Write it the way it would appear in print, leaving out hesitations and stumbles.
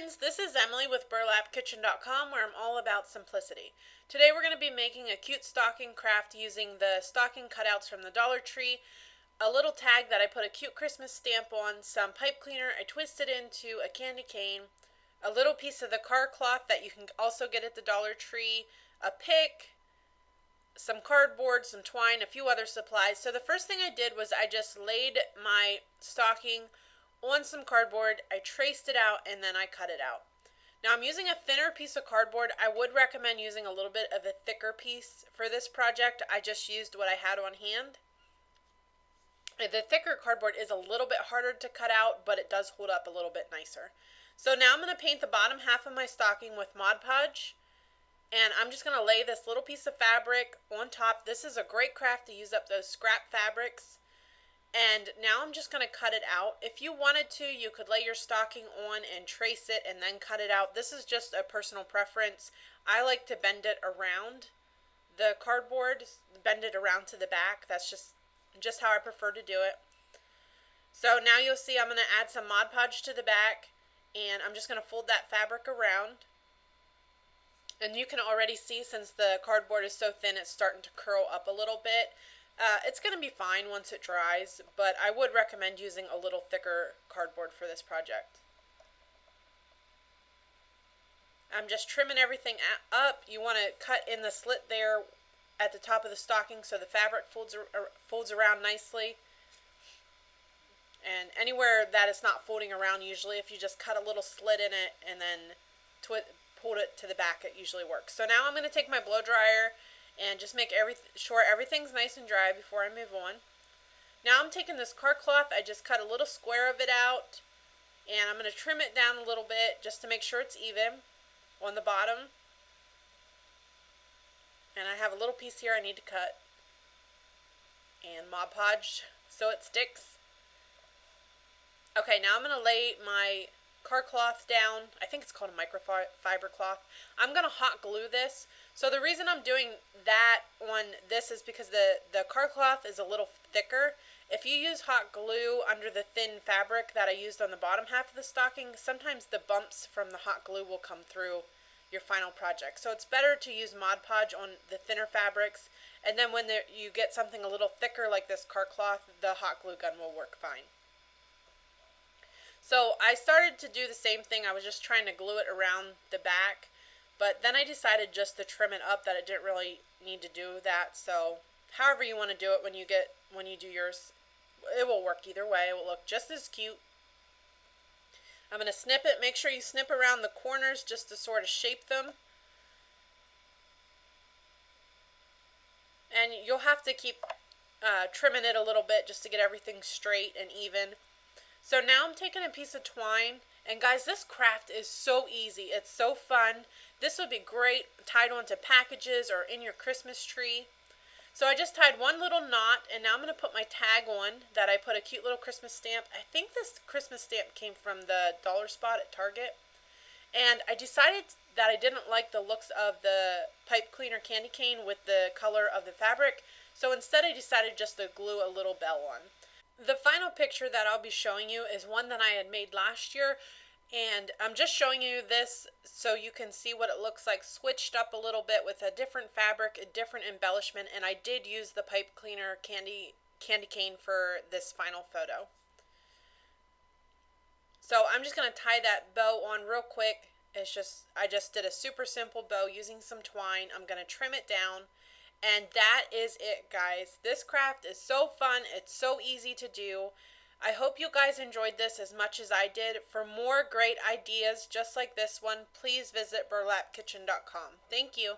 friends, this is Emily with burlapkitchen.com, where I'm all about simplicity. Today we're going to be making a cute stocking craft using the stocking cutouts from the Dollar Tree, a little tag that I put a cute Christmas stamp on, some pipe cleaner I twisted into a candy cane, a little piece of the car cloth that you can also get at the Dollar Tree, a pick, some cardboard, some twine, a few other supplies. So the first thing I did was I just laid my stocking on some cardboard, I traced it out, and then I cut it out. Now I'm using a thinner piece of cardboard. I would recommend using a little bit of a thicker piece for this project. I just used what I had on hand. The thicker cardboard is a little bit harder to cut out, but it does hold up a little bit nicer. So now I'm going to paint the bottom half of my stocking with Mod Podge. And I'm just going to lay this little piece of fabric on top. This is a great craft to use up those scrap fabrics. And now I'm just going to cut it out. If you wanted to, you could lay your stocking on and trace it and then cut it out. This is just a personal preference. I like to bend it around the cardboard, bend it around to the back. That's just how I prefer to do it. So now you'll see I'm going to add some Mod Podge to the back, and I'm just going to fold that fabric around. And you can already see, since the cardboard is so thin, it's starting to curl up a little bit. It's going to be fine once it dries, but I would recommend using a little thicker cardboard for this project. I'm just trimming everything up. You want to cut in the slit there at the top of the stocking so the fabric folds around nicely. And anywhere that it's not folding around, usually if you just cut a little slit in it and then pull it to the back, it usually works. So now I'm going to take my blow dryer and just make sure everything's nice and dry before I move on. Now I'm taking this car cloth, I just cut a little square of it out, and I'm going to trim it down a little bit just to make sure it's even on the bottom. And I have a little piece here I need to cut, and Mod Podge so it sticks. Okay, now I'm going to lay my car cloth down. I think it's called a microfiber cloth. I'm going to hot glue this. So the reason I'm doing that on this is because the car cloth is a little thicker. If you use hot glue under the thin fabric that I used on the bottom half of the stocking, sometimes the bumps from the hot glue will come through your final project. So it's better to use Mod Podge on the thinner fabrics, and then when you get something a little thicker like this car cloth, the hot glue gun will work fine. So I started to do the same thing. I was just trying to glue it around the back, but then I decided just to trim it up, that it didn't really need to do that. So however you want to do it when you do yours, it will work either way. It will look just as cute. I'm going to snip it. Make sure you snip around the corners just to sort of shape them. And you'll have to keep trimming it a little bit just to get everything straight and even. So now I'm taking a piece of twine, and guys, this craft is so easy. It's so fun. This would be great tied onto packages or in your Christmas tree. So I just tied one little knot, and now I'm going to put my tag on that I put a cute little Christmas stamp. I think this Christmas stamp came from the dollar spot at Target. And I decided that I didn't like the looks of the pipe cleaner candy cane with the color of the fabric. So instead I decided just to glue a little bell on. The final picture that I'll be showing you is one that I had made last year, and I'm just showing you this so you can see what it looks like switched up a little bit with a different fabric, a different embellishment, and I did use the pipe cleaner candy cane for this final photo. So I'm just going to tie that bow on real quick. I just did a super simple bow using some twine. I'm going to trim it down. And that is it, guys. This craft is so fun. It's so easy to do. I hope you guys enjoyed this as much as I did. For more great ideas just like this one, please visit burlapkitchen.com. Thank you.